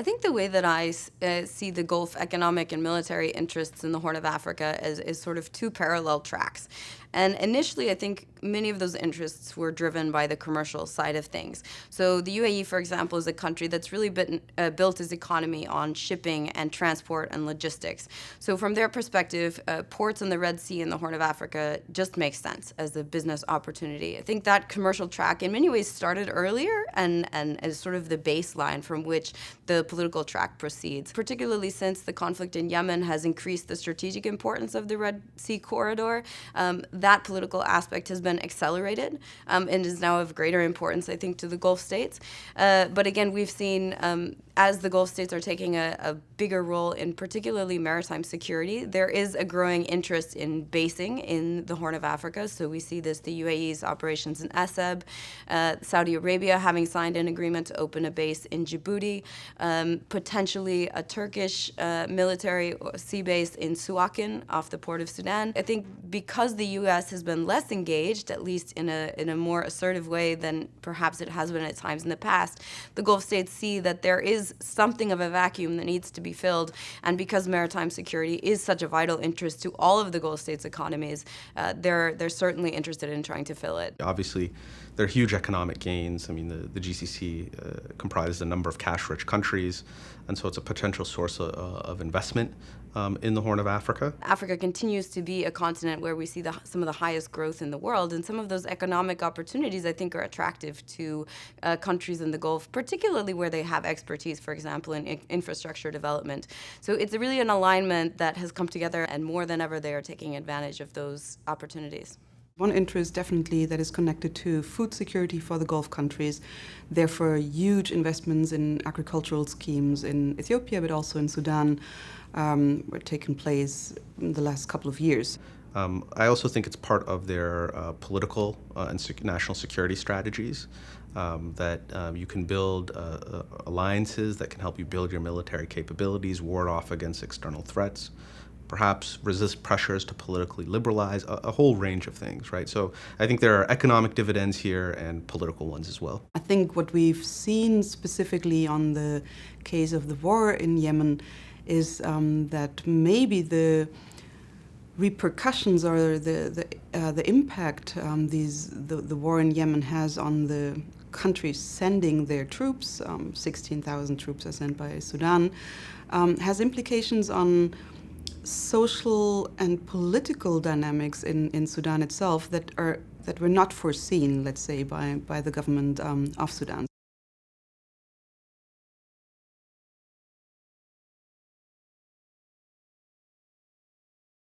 I think the way that I see the Gulf economic and military interests in the Horn of Africa is sort of two parallel tracks. And initially, I think many of those interests were driven by the commercial side of things. So the UAE, for example, is a country that's really built its economy on shipping and transport and logistics. So from their perspective, ports in the Red Sea and the Horn of Africa just makes sense as a business opportunity. I think that commercial track in many ways started earlier and is sort of the baseline from which the political track proceeds, particularly since the conflict in Yemen has increased the strategic importance of the Red Sea corridor. That political aspect has been accelerated and is now of greater importance, I think, to the Gulf states. But again, we've seen as the Gulf states are taking a bigger role in particularly maritime security, there is a growing interest in basing in the Horn of Africa. So we see this, the UAE's operations in Aseb, Saudi Arabia having signed an agreement to open a base in Djibouti, potentially a Turkish military sea base in Suakin off the port of Sudan. I think because the U.S. has been less engaged, at least in a more assertive way than perhaps it has been at times in the past, the Gulf states see that there is something of a vacuum that needs to be filled. And because maritime security is such a vital interest to all of the Gulf states' economies, they're certainly interested in trying to fill it. Obviously, there are huge economic gains. I mean, the GCC comprises a number of cash-rich countries, and so it's a potential source of investment in the Horn of Africa. Africa continues to be a continent where we see some of the highest growth in the world, and some of those economic opportunities, I think, are attractive to countries in the Gulf, particularly where they have expertise, for example, in infrastructure development. So it's really an alignment that has come together, and more than ever, they are taking advantage of those opportunities. One interest definitely that is connected to food security for the Gulf countries. Therefore, huge investments in agricultural schemes in Ethiopia, but also in Sudan, were taking place in the last couple of years. I also think it's part of their political and national security strategies that you can build alliances that can help you build your military capabilities, ward off against external threats, perhaps resist pressures to politically liberalize, a whole range of things, right? So I think there are economic dividends here and political ones as well. I think what we've seen specifically on the case of the war in Yemen is that maybe the repercussions or the impact the war in Yemen has on the countries sending their troops, 16,000 troops are sent by Sudan, has implications on social and political dynamics in Sudan itself that were not foreseen, let's say, by the government of Sudan.